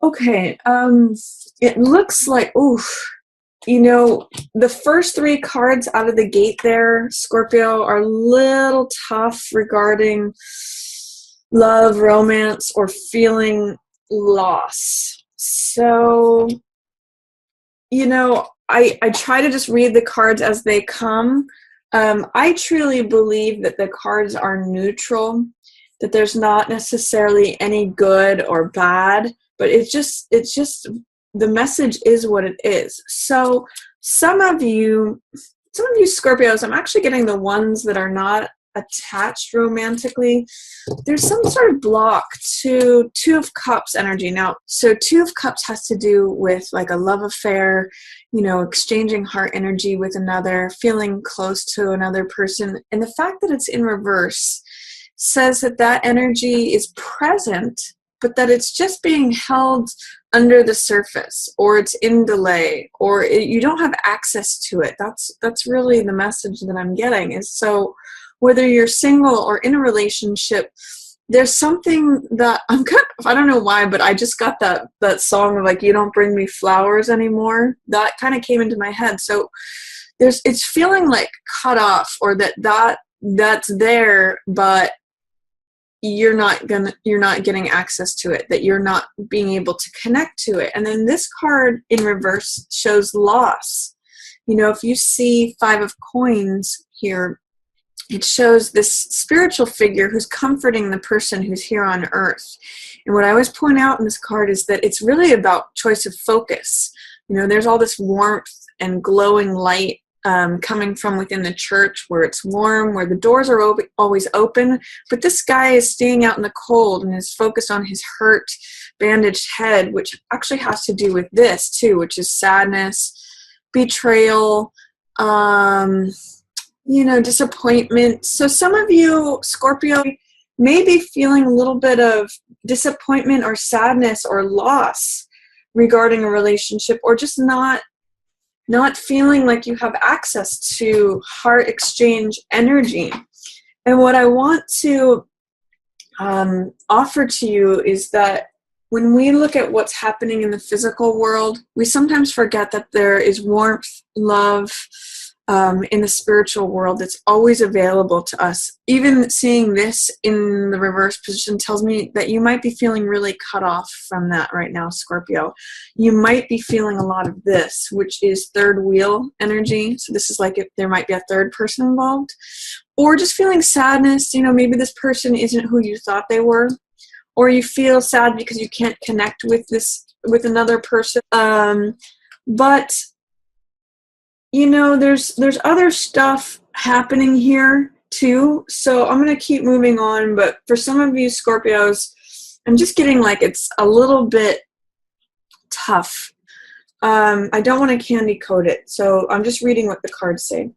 Okay, it looks like, oof, the first three cards out of the gate there, Scorpio, are a little tough regarding love, romance, or feeling loss. So, I try to just read the cards as they come. I truly believe that the cards are neutral, that there's not necessarily any good or bad, but it's just the message is what it is. So some of you, some of you Scorpios, I'm actually getting the ones that are not attached romantically. There's some sort of block to Two of Cups energy. Now, so Two of Cups has to do with like a love affair, exchanging heart energy with another, feeling close to another person. And the fact that it's in reverse says that that energy is present, but that it's just being held under the surface, or it's in delay, or you don't have access to it. That's really the message that I'm getting. Is so whether you're single or in a relationship, there's something that I don't know why, but I just got that song of like, you don't bring me flowers anymore. That kind of came into my head. So it's feeling like cut off, or that's there, but you're not getting access to it, that you're not being able to connect to it. And then this card in reverse shows loss. If you see Five of Coins here, it shows this spiritual figure who's comforting the person who's here on earth. And what I always point out in this card is that it's really about choice of focus. There's all this warmth and glowing light coming from within the church, where it's warm, where the doors are always open. But this guy is staying out in the cold and is focused on his hurt, bandaged head, which actually has to do with this too, which is sadness, betrayal, disappointment. So some of you, Scorpio, may be feeling a little bit of disappointment or sadness or loss regarding a relationship, or just not feeling like you have access to heart exchange energy. And what I want to offer to you is that when we look at what's happening in the physical world, we sometimes forget that there is warmth, love, in the spiritual world that's always available to us. Even seeing this in the reverse position tells me that you might be feeling really cut off from that right now, Scorpio. You might be feeling a lot of this, which is third wheel energy. So this is like if there might be a third person involved, or just feeling sadness. Maybe this person isn't who you thought they were, or you feel sad because you can't connect with another person. But there's other stuff happening here too. So I'm going to keep moving on. But for some of you Scorpios, I'm just getting like it's a little bit tough. I don't want to candy coat it. So I'm just reading what the cards say.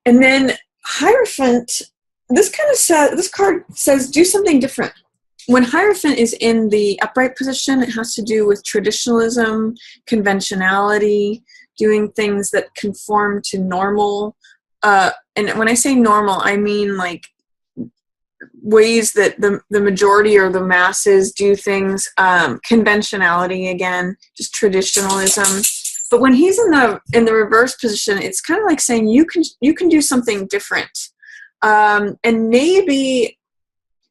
And then Hierophant, this card says do something different. When Hierophant is in the upright position, it has to do with traditionalism, conventionality, doing things that conform to normal. And when I say normal, I mean like ways that the majority or the masses do things. Conventionality, again, just traditionalism. But when he's in the reverse position, it's kind of like saying you can do something different. And maybe,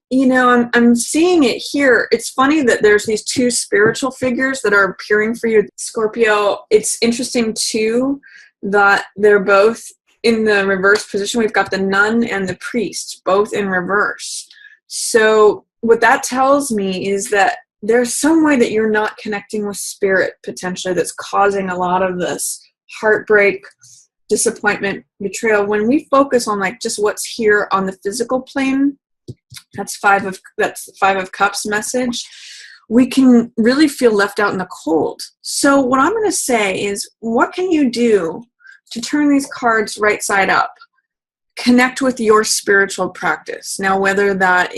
I'm seeing it here. It's funny that there's these two spiritual figures that are appearing for you, Scorpio. It's interesting, too, that they're both in the reverse position. We've got the nun and the priest, both in reverse. So what that tells me is that there's some way that you're not connecting with spirit, potentially, that's causing a lot of this heartbreak, disappointment, betrayal. When we focus on like just what's here on the physical plane, that's the Five of Cups message, we can really feel left out in the cold. So what I'm going to say is, what can you do to turn these cards right side up? Connect with your spiritual practice. Now, whether that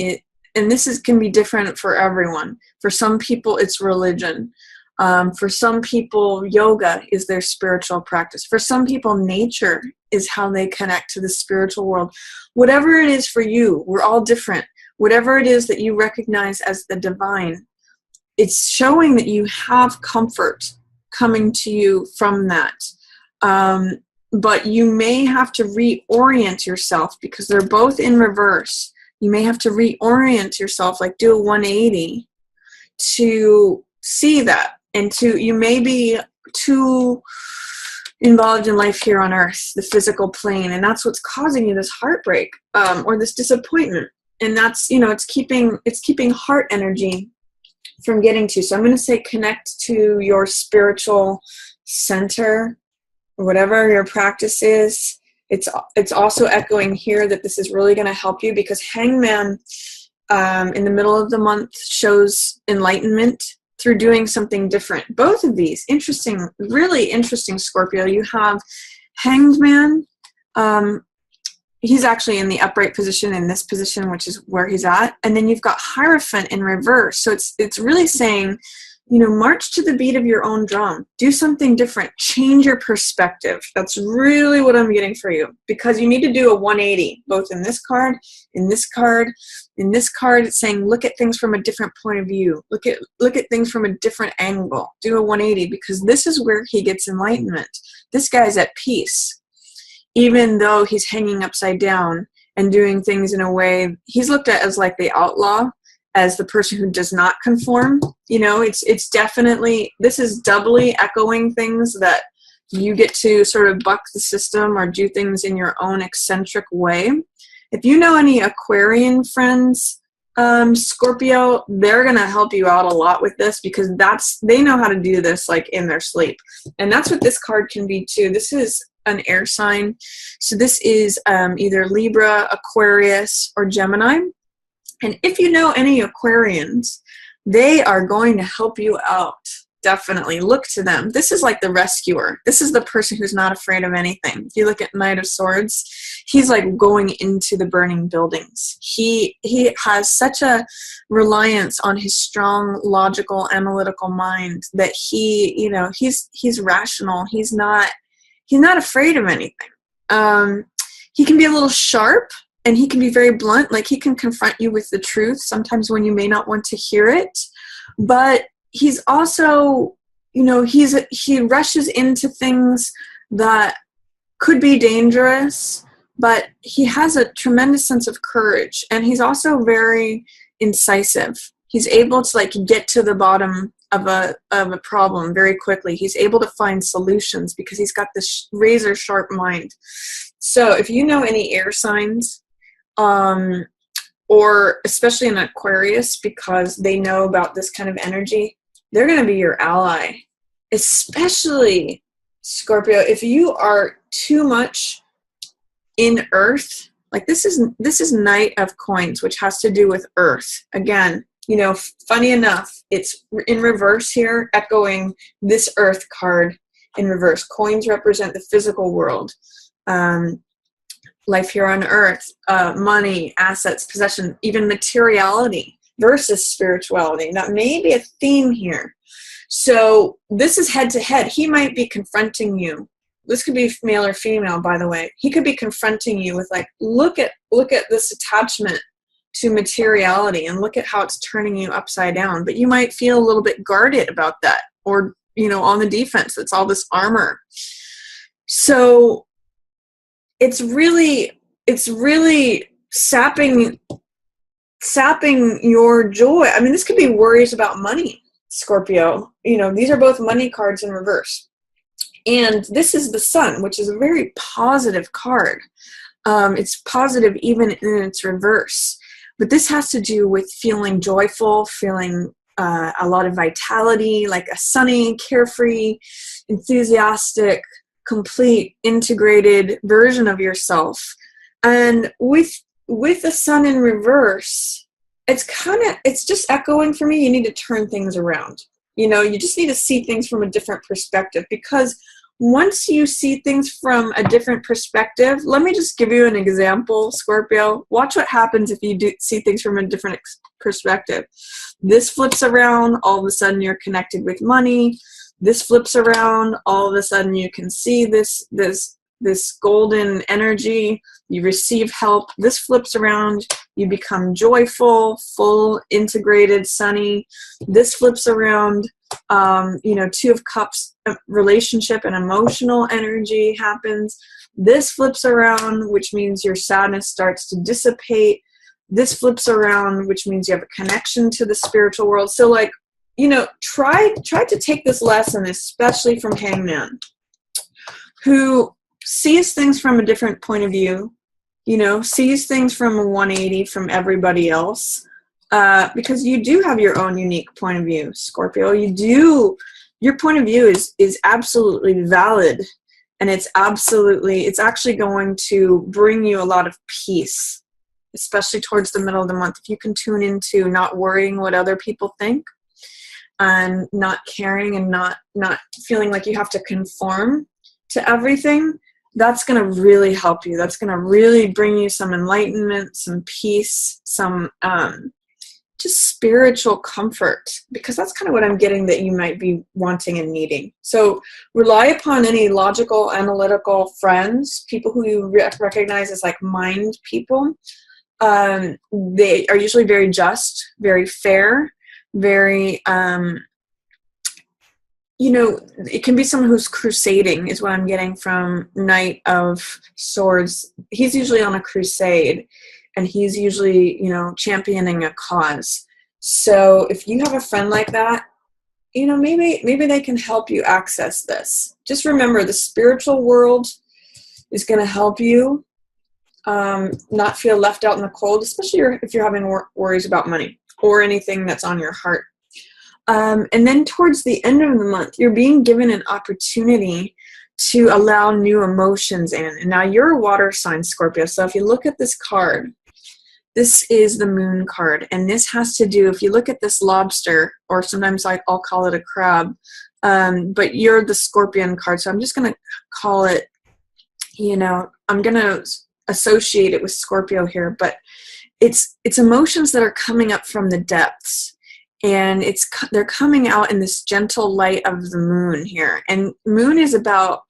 and this can be different for everyone. For some people, it's religion. For some people, yoga is their spiritual practice. For some people, nature is how they connect to the spiritual world. Whatever it is for you, we're all different. Whatever it is that you recognize as the divine, it's showing that you have comfort coming to you from that. But you may have to reorient yourself because they're both in reverse. You may have to reorient yourself, like do a 180 to see that. And you may be too involved in life here on earth, the physical plane, and that's what's causing you this heartbreak, or this disappointment. And that's, it's keeping heart energy from getting to. So I'm going to say connect to your spiritual center, whatever your practice is. It's also echoing here that this is really going to help you because Hangman in the middle of the month shows enlightenment through doing something different. Both of these, interesting, really interesting, Scorpio. You have Hanged Man. He's actually in the upright position in this position, which is where he's at. And then you've got Hierophant in reverse. So it's really saying, march to the beat of your own drum. Do something different. Change your perspective. That's really what I'm getting for you, because you need to do a 180, both in this card, in this card, in this card. It's saying look at things from a different point of view. Look at things from a different angle. Do a 180, because this is where he gets enlightenment. This guy's at peace, even though he's hanging upside down and doing things in a way he's looked at as like the outlaw, as the person who does not conform. It's definitely, this is doubly echoing things that you get to sort of buck the system or do things in your own eccentric way. If you know any Aquarian friends, Scorpio, they're going to help you out a lot with this, because they know how to do this like in their sleep. And that's what this card can be too. This is an air sign. So this is either Libra, Aquarius, or Gemini. And if you know any Aquarians, they are going to help you out. Definitely look to them. This is like the rescuer. This is the person who's not afraid of anything. If you look at Knight of Swords, he's like going into the burning buildings. He has such a reliance on his strong, logical, analytical mind that he's rational. He's not afraid of anything. He can be a little sharp. And he can be very blunt, like he can confront you with the truth sometimes when you may not want to hear it. But he's also, he rushes into things that could be dangerous, but he has a tremendous sense of courage. And he's also very incisive. He's able to like get to the bottom of a problem very quickly. He's able to find solutions because he's got this razor sharp mind. So if you know any air signs, or especially an Aquarius, because they know about this kind of energy, they're going to be your ally. Especially, Scorpio, if you are too much in earth, like this is Knight of Coins, which has to do with earth. Again, funny enough, it's in reverse here, echoing this earth card in reverse. Coins represent the physical world. Life here on earth, money, assets, possession, even materiality versus spirituality. That may be a theme here. So this is head to head. He might be confronting you. This could be male or female, by the way. He could be confronting you with like, look at this attachment to materiality and look at how it's turning you upside down. But you might feel a little bit guarded about that, or, on the defense. It's all this armor. So it's really sapping your joy. I mean, this could be worries about money, Scorpio. These are both money cards in reverse. And this is the Sun, which is a very positive card. It's positive even in its reverse. But this has to do with feeling joyful, feeling a lot of vitality, like a sunny, carefree, enthusiastic, complete, integrated version of yourself. And with the Sun in reverse, it's just echoing for me. You need to turn things around. You just need to see things from a different perspective, because once you see things from a different perspective, let me just give you an example, Scorpio. Watch what happens if you do see things from a different perspective. This flips around, all of a sudden you're connected with money. This flips around, all of a sudden you can see this this golden energy. You receive help. This flips around. You become joyful, full, integrated, sunny. This flips around. Two of Cups, relationship and emotional energy happens. This flips around, which means your sadness starts to dissipate. This flips around, which means you have a connection to the spiritual world. So try to take this lesson, especially from Hangman, who sees things from a different point of view, sees things from a 180 from everybody else, because you do have your own unique point of view, Scorpio. Your point of view is absolutely valid, and it's actually going to bring you a lot of peace, especially towards the middle of the month. If you can tune into not worrying what other people think, and not caring, and not feeling like you have to conform to everything, that's going to really help you. That's going to really bring you some enlightenment, some peace, some just spiritual comfort, because that's kind of what I'm getting that you might be wanting and needing. So rely upon any logical, analytical friends, people who you recognize as like mind people. They are usually very just, very fair, very, it can be someone who's crusading is what I'm getting from Knight of Swords. He's usually on a crusade, and he's usually, championing a cause. So if you have a friend like that, maybe they can help you access this. Just remember, the spiritual world is going to help you not feel left out in the cold, especially if you're having worries about money or anything that's on your heart. And then towards the end of the month, you're being given an opportunity to allow new emotions in. And now you're a water sign, Scorpio. So if you look at this card, this is the moon card. And this has to do, if you look at this lobster, or sometimes I'll call it a crab, but you're the scorpion card. So I'm just going to call it, I'm going to associate it with Scorpio here, but it's emotions that are coming up from the depths. And they're coming out in this gentle light of the moon here. And moon is about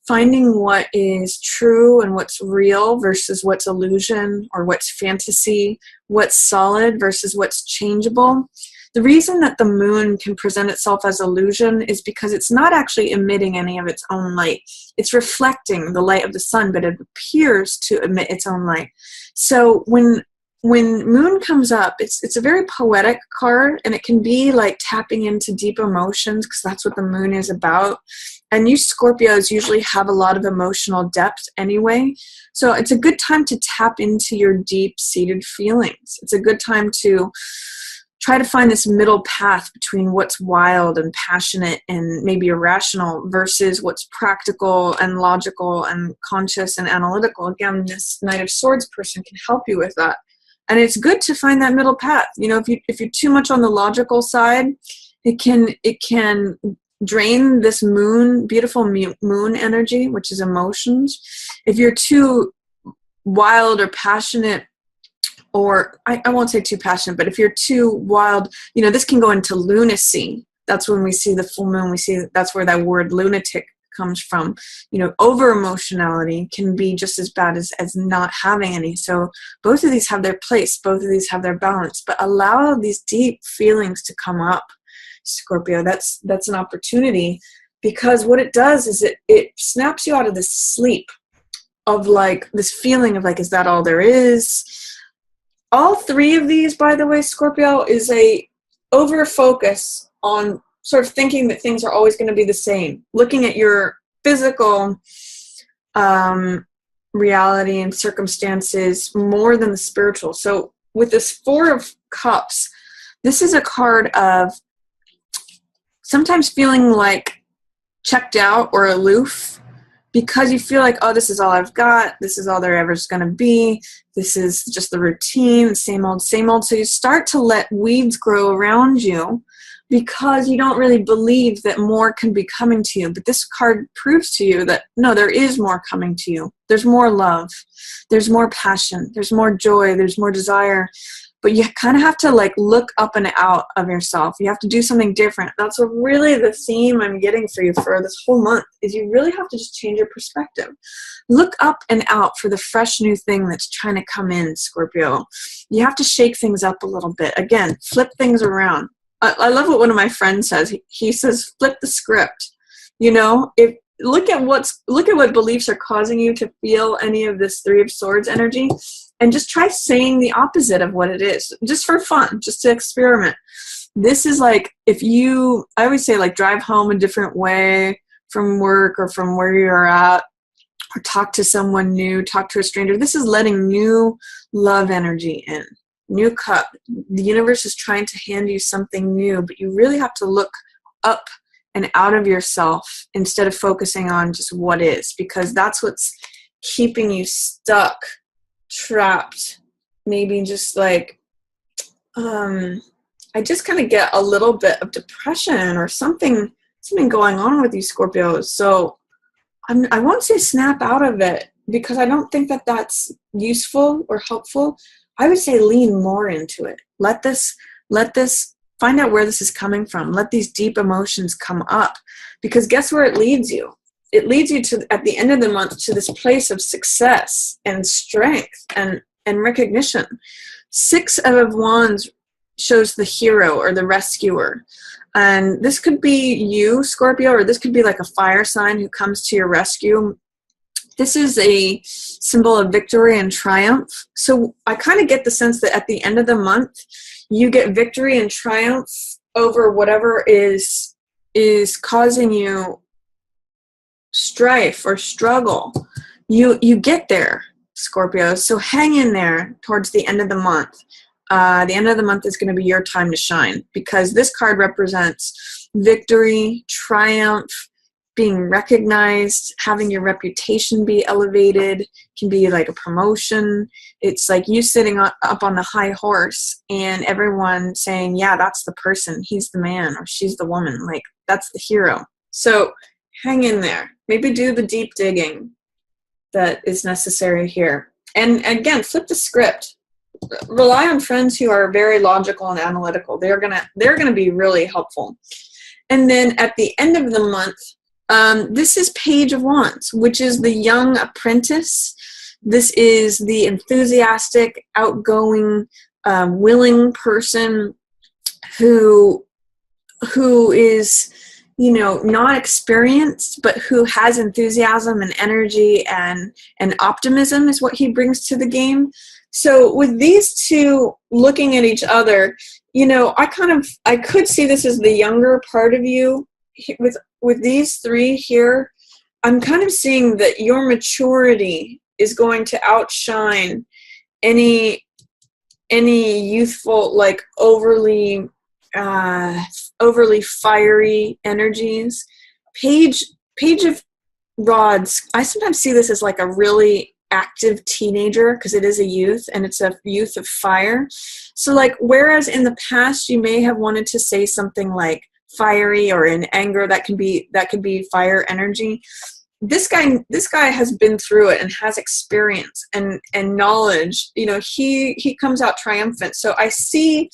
finding what is true and what's real versus what's illusion or what's fantasy, what's solid versus what's changeable. The reason that the moon can present itself as illusion is because it's not actually emitting any of its own light. It's reflecting the light of the sun, but it appears to emit its own light. So when moon comes up, it's a very poetic card, and it can be like tapping into deep emotions, because that's what the moon is about. And you Scorpios usually have a lot of emotional depth anyway. So it's a good time to tap into your deep-seated feelings. It's a good time to try to find this middle path between what's wild and passionate and maybe irrational versus what's practical and logical and conscious and analytical. Again, this Knight of Swords person can help you with that. And it's good to find that middle path. If you're too much on the logical side, it can drain this beautiful moon energy, which is emotions. If you're too wild or passionate, or I won't say too passionate, but if you're too wild, this can go into lunacy. That's when we see the full moon. That's where that word lunatic comes from. Over emotionality can be just as bad as not having any. So both of these have their place, both of these have their balance, but allow these deep feelings to come up, Scorpio. That's an opportunity, because what it does is it snaps you out of this sleep of like this feeling of like, is that all there is? All three of these, by the way, Scorpio, is a over focus on sort of thinking that things are always going to be the same, looking at your physical reality and circumstances more than the spiritual. So with this Four of Cups, this is a card of sometimes feeling like checked out or aloof, because you feel like, oh, this is all I've got. This is all there ever is going to be. This is just the routine, same old, same old. So you start to let weeds grow around you, because you don't really believe that more can be coming to you. But this card proves to you that, no, there is more coming to you. There's more love. There's more passion. There's more joy. There's more desire. but you kind of have to like look up and out of yourself. You have to do something different. That's what really the theme I'm getting for you for this whole month is you really have to just change your perspective. Look up and out for the fresh new thing that's trying to come in, Scorpio. You have to shake things up a little bit. Again, flip things around. I love what one of my friends says. He says, flip the script. You know, if look at what beliefs are causing you to feel any of this Three of Swords energy, and just try saying the opposite of what it is, just for fun, just to experiment. This is like I always say like drive home a different way from work or from where you're at, or talk to someone new, talk to a stranger. This is letting new love energy in. New cup. The universe is trying to hand you something new, but you really have to look up and out of yourself instead of focusing on just what is, because that's what's keeping you stuck, trapped, maybe just like, I just kind of get a little bit of depression or something going on with you, Scorpios. So I won't say snap out of it, because I don't think that that's useful or helpful. I would say lean more into it. Let this, find out where this is coming from. Let these deep emotions come up, because guess where it leads you? It leads you to, at the end of the month, to this place of success and strength and recognition. Six of Wands shows the hero or the rescuer. And this could be you, Scorpio, or this could be like a fire sign who comes to your rescue. This is a symbol of victory and triumph. So I kind of get the sense that at the end of the month, you get victory and triumph over whatever is causing you strife or struggle. You get there, Scorpio. So hang in there towards the end of the month. The end of the month is going to be your time to shine, because this card represents victory, triumph, being recognized, having your reputation be elevated, can be like a promotion. It's like you sitting up on the high horse and everyone saying, yeah, that's the person. He's the man or she's the woman. Like, that's the hero. So hang in there. Maybe do the deep digging that is necessary here. And again, flip the script. Rely on friends who are very logical and analytical. They're gonna be really helpful. And then at the end of the month, this is Page of Wands, which is the young apprentice. This is the enthusiastic, outgoing, willing person who is, not experienced, but who has enthusiasm and energy and optimism is what he brings to the game. So with these two looking at each other, I could see this as the younger part of you. With these three here, I'm kind of seeing that your maturity is going to outshine any youthful, like overly fiery energies. Page of Rods, I sometimes see this as like a really active teenager, because it is a youth and it's a youth of fire. So like, whereas in the past you may have wanted to say something like fiery or in anger, that could be fire energy. This guy has been through it and has experience and knowledge. He comes out triumphant. So I see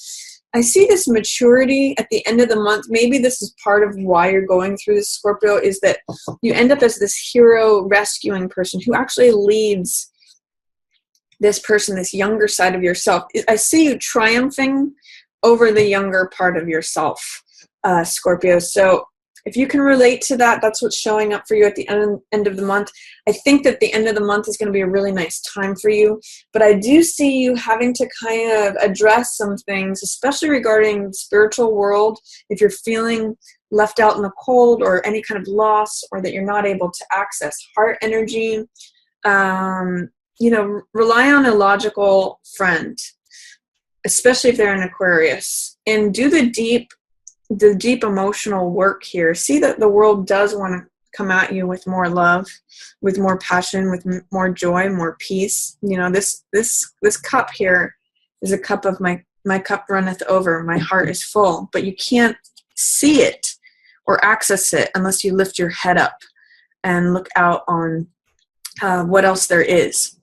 this maturity at the end of the month. Maybe this is part of why you're going through this, Scorpio, is that you end up as this hero rescuing person who actually leads this person, this younger side of yourself. I see you triumphing over the younger part of yourself, Scorpio. So if you can relate to that, that's what's showing up for you at the end of the month. I think that the end of the month is going to be a really nice time for you, but I do see you having to kind of address some things, especially regarding the spiritual world. If you're feeling left out in the cold or any kind of loss, or that you're not able to access heart energy, rely on a logical friend, especially if they're an Aquarius, and do the deep emotional work here. See that the world does want to come at you with more love, with more passion, with more joy, more peace. This cup here is a cup of my cup runneth over. My heart is full, but you can't see it or access it unless you lift your head up and look out on what else there is.